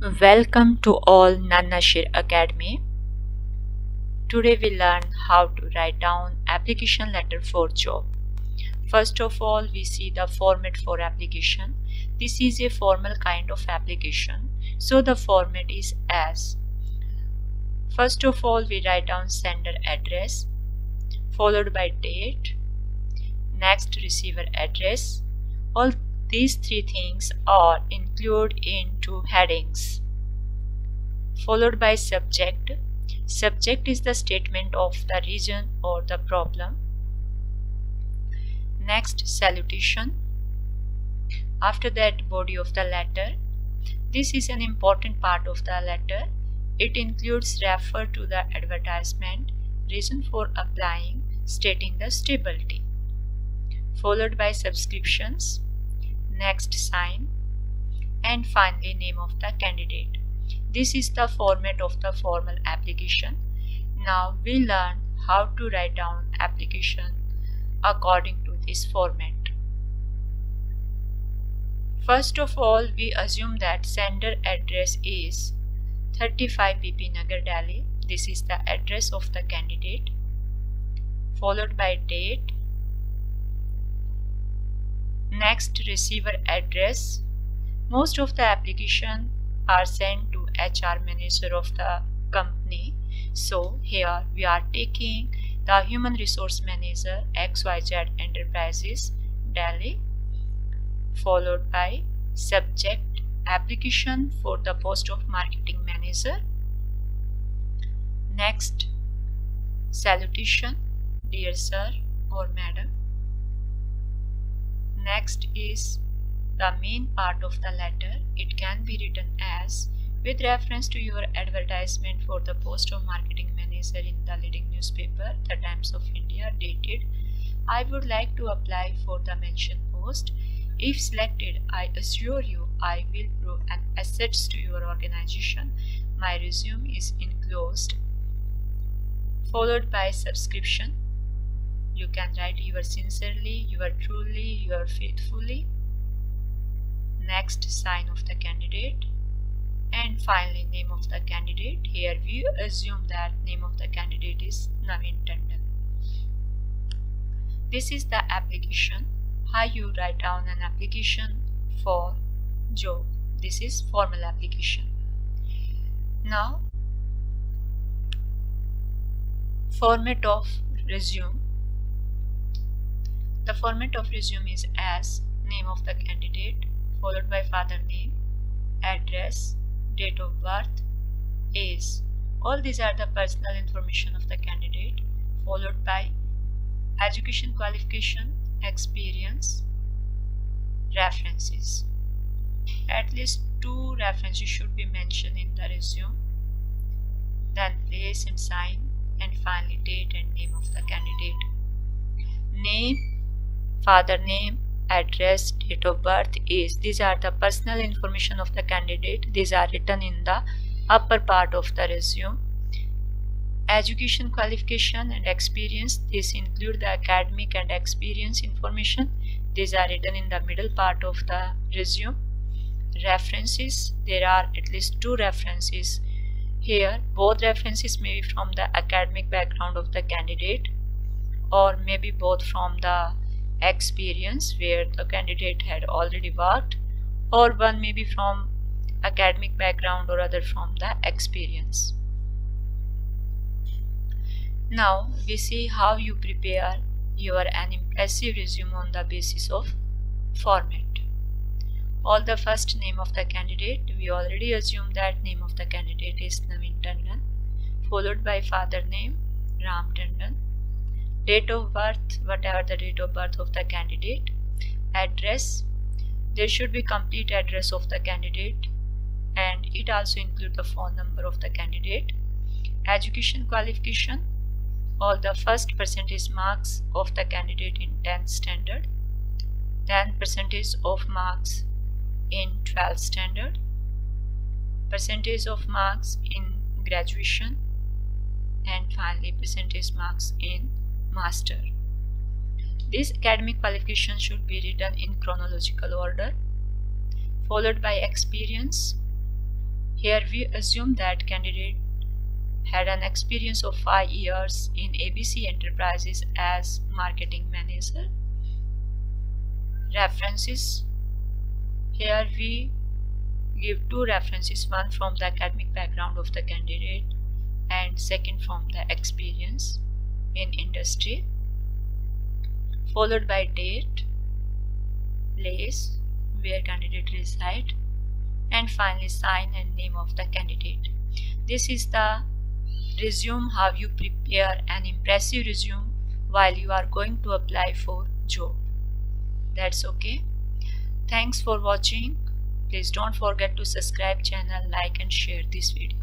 Welcome to all Nanashir Academy. Today we learn how to write down application letter for job. First of all, we see the format for application. This is a formal kind of application, so the format is as. First of all, we write down sender address, followed by date, next receiver address. All these three things are included into headings. Followed by subject. Subject is the statement of the reason or the problem. Next, salutation. After that, body of the letter. This is an important part of the letter. It includes refer to the advertisement, reason for applying, stating the stability. Followed by subscriptions. Next, sign, and finally name of the candidate. This is the format of the formal application. Now we learn how to write down application according to this format. First of all, we assume that sender address is 35 PP Nagar, Delhi. This is the address of the candidate. Followed by date. Next, receiver address. Most of the application are sent to HR manager of the company. So here we are taking the human resource manager XYZ Enterprises, Delhi. Followed by subject, application for the post of marketing manager. Next, salutation, dear sir or madam. Next is the main part of the letter. It can be written as, with reference to your advertisement for the post of marketing manager in the leading newspaper, The Times of India, dated, I would like to apply for the mentioned post. If selected, I assure you I will prove an asset to your organization. My resume is enclosed. Followed by subscription. You can write your sincerely, your truly, your faithfully. Next, sign of the candidate. And finally, name of the candidate. Here we assume that name of the candidate is Naveen Tandon. This is the application. How you write down an application for job. This is formal application. Now, format of resume. The format of resume is as, name of the candidate, followed by father name, address, date of birth, age. All these are the personal information of the candidate, followed by education qualification, experience, references. At least 2 references should be mentioned in the resume. Then place and sign, and finally date and name of the candidate. Name, father name, address, date of birth, age. These are the personal information of the candidate. These are written in the upper part of the resume. Education qualification and experience. This include the academic and experience information. These are written in the middle part of the resume. References. There are at least 2 references here. Both references may be from the academic background of the candidate, or maybe both from the experience where the candidate had already worked, or one may be from academic background or other from the experience. Now we see how you prepare an impressive resume on the basis of format. All the first, name of the candidate. We already assume that name of the candidate is Naveen Tandon, followed by father name, Ram Tandon. Date of birth, whatever the date of birth of the candidate. Address, there should be complete address of the candidate, and it also includes the phone number of the candidate. Education qualification, all the first percentage marks of the candidate in 10th standard, then percentage of marks in 12th standard, percentage of marks in graduation, and finally percentage marks in master. This academic qualification should be written in chronological order. followed by experience. Here we assume that candidate had an experience of 5 years in ABC Enterprises as marketing manager. References. Here we give 2 references, one from the academic background of the candidate and second from the experience in industry, followed by date, place where candidate reside, and finally sign and name of the candidate. This is the resume, how you prepare an impressive resume while you are going to apply for job. That's okay. Thanks for watching. Please don't forget to subscribe channel, like and share this video.